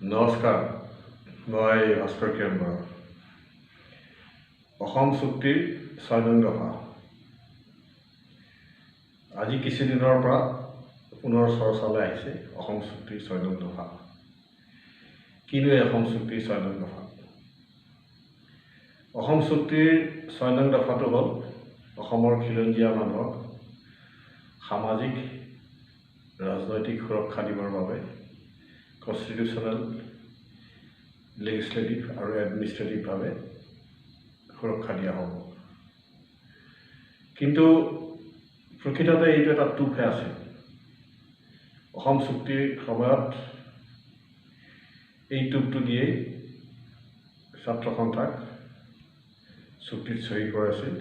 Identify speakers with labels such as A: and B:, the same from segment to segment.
A: নমস্কাৰ, মই ভাস্কৰ কিৰণ বৰা। অসম চুক্তিৰ ৬ নং দফা আজি কিছুদিনৰ পৰা পুনৰ চৰ্চালৈ আহিছে। অসম চুক্তিৰ ৬ নং দফা কিনো এই অসম চুক্তিৰ ৬ নং দফা? অসম চুক্তিৰ ৬ নং দফাটো হ'ল অসমৰ খিলঞ্জীয়া মানুহক সামাজিক ৰাজনৈতিক সুৰক্ষা দিবৰ বাবে কনষ্টিটিউশ্যনেল, লেজিছলেটিভ আৰু এডমিনিষ্ট্ৰেটিভভাৱে সুৰক্ষা দিয়া হ'ব। কিন্তু প্ৰকৃততে এইটো এটা টোপহে আছিল। অসম চুক্তিৰ সময়ত এই টোপটো দিয়েই ছাত্ৰ সন্থাক চুক্তিত চহী কৰাইছিল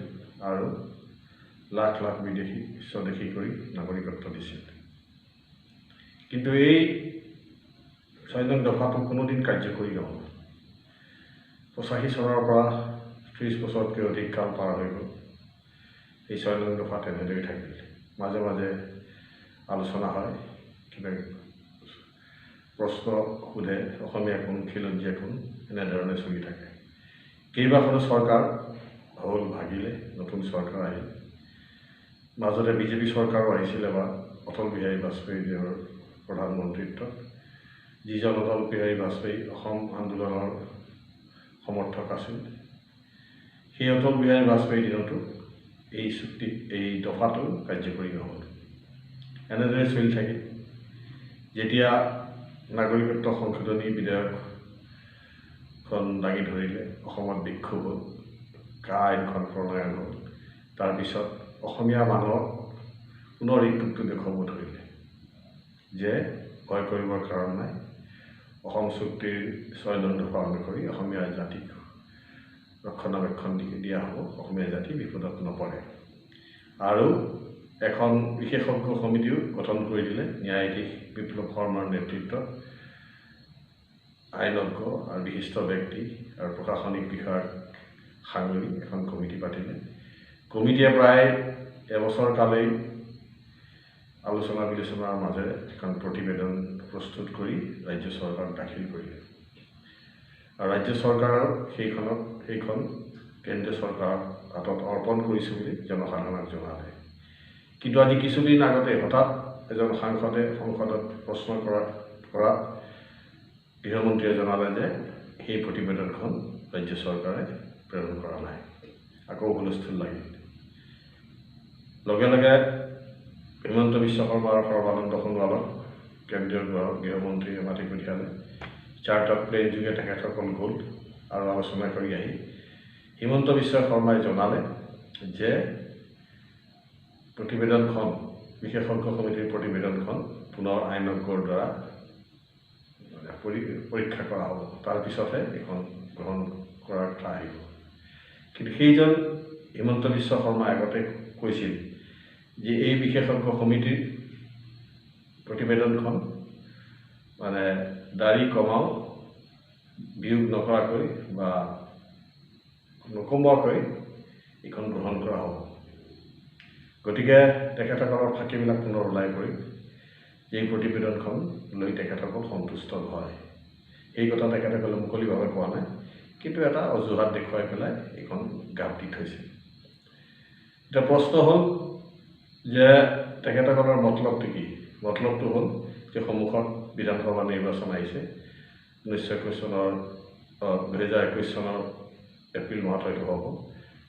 A: আৰু লাখ লাখ বিদেশী স্বদেশী কৰি নাগৰিকত্ব দিছিল। কিন্তু এই ৬ নং দফাটো কোনোদিন কাৰ্যকৰী নহ'ল। ৮৫ চনৰ পৰা ৩০ বছৰতকৈ অধিক কাল পাৰ হৈ গ'ল। এই ৬ নং দফা তেনেদৰেই থাকিল। মাজে মাজে আলোচনা হয়, কিবা প্ৰশ্ন সোধে, অসমীয়া কোন, খিলঞ্জীয়া কোন, এনেধৰণে চলি থাকে। কেইবাখনো চৰকাৰ হ'ল, ভাগিলে, নতুন চৰকাৰ আহিল। মাজতে বিজেপি চৰকাৰো আহিছিল এবাৰ, অটল বিহাৰী বাজপেয়ীদেৱৰ প্ৰধানমন্ত্ৰীত্বত। যিজন অটল বিহাৰী বাজপেয়ী অসম আন্দোলনৰ সমৰ্থক আছিল, সেই অটল বিহাৰী বাজপেয়ীৰ দিনতো এই চুক্তি, এই দফাটো কাৰ্যকৰী নহ'ল। এনেদৰে চলি থাকিল। যেতিয়া নাগৰিকত্ব সংশোধনী বিধেয়কখন দাঙি ধৰিলে, অসমত বিক্ষোভ হ'ল, কা আইনখন প্ৰণয়ন হ'ল, তাৰপিছত অসমীয়া মানুহক পুনৰ এই টোপটো দেখুৱাব ধৰিলে যে ভয় কৰিবৰ কাৰণ নাই। অসম চুক্তিৰ ৬ নং দফা অনুসৰি অসমীয়া জাতিক ৰক্ষণাবেক্ষণ দিয়া হ'ব, অসমীয়া জাতি বিপদত নপৰে। আৰু এখন বিশেষজ্ঞ সমিতিও গঠন কৰি দিলে, ন্যায়াধীশ বিপ্লৱ শৰ্মাৰ নেতৃত্বত আইনজ্ঞ আৰু বিশিষ্ট ব্যক্তি আৰু প্ৰশাসনিক বিষয়াক সাঙুৰি এখন কমিটি পাতিলে। কমিটিয়ে প্ৰায় এবছৰ কালেই আলোচনা বিলোচনাৰ মাজেৰে এখন প্ৰতিবেদন প্ৰস্তুত কৰি ৰাজ্য চৰকাৰক দাখিল কৰিলে। আৰু ৰাজ্য চৰকাৰৰ সেইখন কেন্দ্ৰীয় চৰকাৰৰ হাতত অৰ্পণ কৰিছোঁ বুলি জনসাধাৰণক জনালে। কিন্তু আজি কিছুদিন আগতে হঠাৎ এজন সাংসদে সংসদত প্ৰশ্ন কৰাত গৃহমন্ত্ৰীয়ে জনালে যে সেই প্ৰতিবেদনখন ৰাজ্য চৰকাৰে প্ৰেৰণ কৰা নাই। আকৌ হুলস্থুল লাগিল। লগে লগে হিমন্ত বিশ্ব শৰ্মা আৰু সৰ্বানন্দ সোণোৱালক কেন্দ্ৰীয় গৃহমন্ত্ৰীয়ে মাতি পঠিয়ালে। চাৰ্টাৰ প্লেন যোগে তেখেতসকল গ'ল আৰু আলোচনা কৰি আহি হিমন্ত বিশ্ব শৰ্মাই জনালে যে প্ৰতিবেদনখন, বিশেষজ্ঞ সমিতিৰ প্ৰতিবেদনখন পুনৰ আইনজ্ঞৰ দ্বাৰা পৰীক্ষা কৰা হ'ব, তাৰপিছতহে এইখন গ্ৰহণ কৰাৰ কথা আহিব। কিন্তু সেইজন হিমন্ত বিশ্ব শৰ্মাই আগতে কৈছিল যে এই বিশেষজ্ঞ সমিতিৰ প্ৰতিবেদনখন মানে দাড়ি কমাও, বিয়োগ নকৰাকৈ বা নকমোৱাকৈ এইখন গ্ৰহণ কৰা হ'ব। গতিকে তেখেতসকলৰ ফাঁকিবিলাক পুনৰ ওলাই পৰিল। এই প্ৰতিবেদনখন লৈ তেখেতসকল সন্তুষ্ট নহয়। এই কথা তেখেতসকলে মুকলিভাৱে কোৱা নাই, কিন্তু এটা অজুহাত দেখুৱাই পেলাই এইখন গাপ দি থৈছে। এতিয়া প্ৰশ্ন হ'ল যে তেখেতসকলৰ মতলবটো কি? মতলবটো হ'ল যে সন্মুখত বিধানসভা নিৰ্বাচন আহিছে। 2021 চনৰ এপ্ৰিল মাহত হয়তো হ'ব।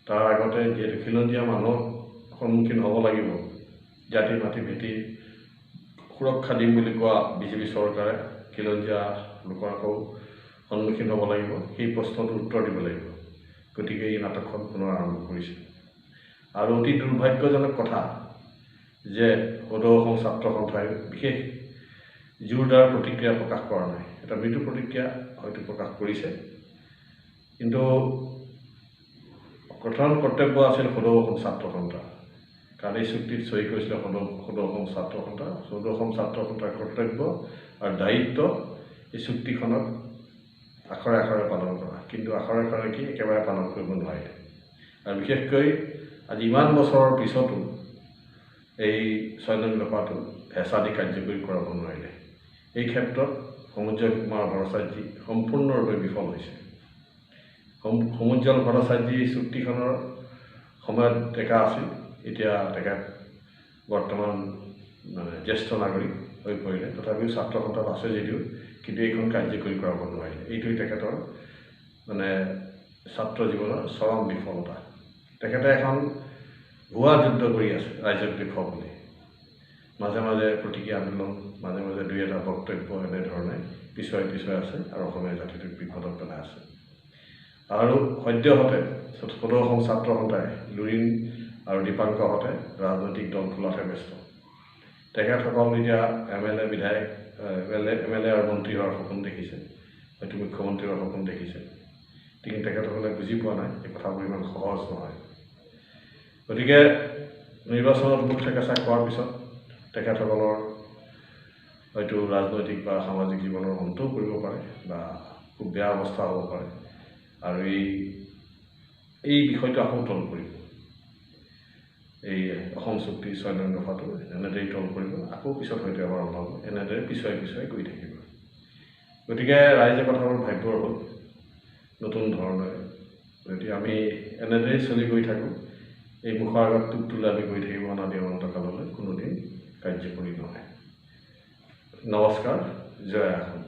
A: তাৰ আগতে যিহেতু খিলঞ্জীয়া মানুহ সন্মুখীন হ'ব লাগিব, জাতি মাটি ভেটি সুৰক্ষা দিম বুলি কোৱা বিজেপি চৰকাৰে খিলঞ্জীয়া লোকৰ আকৌ সন্মুখীন হ'ব লাগিব, সেই প্ৰশ্নটোৰ উত্তৰ দিব লাগিব। গতিকে এই নাটকখন পুনৰ আৰম্ভ কৰিছে। আৰু অতি দুৰ্ভাগ্যজনক কথা যে সদৌ অসম ছাত্ৰ সন্থাই বিশেষ জোৰদাৰ প্ৰতিক্ৰিয়া প্ৰকাশ কৰা নাই। এটা মৃদু প্ৰতিক্ৰিয়া হয়তো প্ৰকাশ কৰিছে, কিন্তু প্ৰধান কৰ্তব্য আছিল সদৌ অসম ছাত্ৰ সন্থা। কাৰণ এই চুক্তিত চহী কৰিছিলে সদৌ অসম ছাত্ৰ সন্থা। সদৌ অসম ছাত্ৰ সন্থাৰ কৰ্তব্য আৰু দায়িত্ব এই চুক্তিখনক আখৰে আখৰে পালন কৰা। কিন্তু আখৰে আখৰে কি একেবাৰে পালন কৰিব নোৱাৰিলে। আৰু বিশেষকৈ আজি ইমান বছৰৰ পিছতো এই ৬ নং দফাটো হেঁচা দি কাৰ্যকৰী কৰাব নোৱাৰিলে। এই ক্ষেত্ৰত সমুজ্জ্বল কুমাৰ ভট্টাচাৰ্যী সম্পূৰ্ণৰূপে বিফল হৈছে। সমুজ্জ্বল ভট্টাচাৰ্যী চুক্তিখনৰ সময়ত ডেকা আছিল, এতিয়া তেখেত বৰ্তমান মানে জ্যেষ্ঠ নাগৰিক হৈ পৰিলে। তথাপিও ছাত্ৰ সন্থাত আছে যদিও কিন্তু এইখন কাৰ্যকৰী কৰাব নোৱাৰিলে। এইটোৱে তেখেতৰ মানে ছাত্ৰ জীৱনৰ চৰম বিফলতা। তেখেতে এখন ভুৱা যুদ্ধ কৰি আছে ৰাইজক দেখুৱাবলৈ। মাজে মাজে প্ৰতিক্ৰিয়া আন্দোলন, মাজে মাজে দুই এটা বক্তব্য এনেধৰণে পিছুৱাই আছে আৰু অসমীয়া জাতিটোক বিপদত পেলাই আছে। আৰু সদ্যহতে সদৌ ছাত্ৰ সন্থাই লুৰিণ আৰু দীপাংকৰহঁতে ৰাজনৈতিক দল খোলাতহে ব্যস্ত। তেখেতসকল এতিয়া MLA বিধায়ক MLA আৰু মন্ত্ৰী হোৱাৰ সপোন দেখিছে, হয়তো মুখ্যমন্ত্ৰী হোৱাৰ সপোন দেখিছে। কিন্তু তেখেতসকলে বুজি পোৱা নাই এই কথাবোৰ ইমান সহজ নহয়। গতিকে নিৰ্বাচনত ভোট ঠেকেচা খোৱাৰ পিছত তেখেতসকলৰ হয়তো ৰাজনৈতিক বা সামাজিক জীৱনৰ অন্তও কৰিব পাৰে বা খুব বেয়া অৱস্থা হ'ব পাৰে। আৰু এই বিষয়টো আকৌ তল কৰিব, এই অসম চুক্তিৰ 6 নং দফাটো এনেদৰেই তল কৰিব, আকৌ পিছত হয়তো এবাৰ ওলাব, এনেদৰে পিছুৱাই গৈ থাকিব। গতিকে ৰাইজে কথাবোৰ ভাবিবৰ হ'ল নতুন ধৰণেৰে। যদি আমি এনেদৰেই চলি গৈ থাকোঁ, এই মুখৰ আগত টোপ তুলি আমি গৈ থাকিব অনাদি অনন্তকাললৈ কোনোদিন কাৰ্যকৰী নহয়। নমস্কাৰ, জয় আহোম।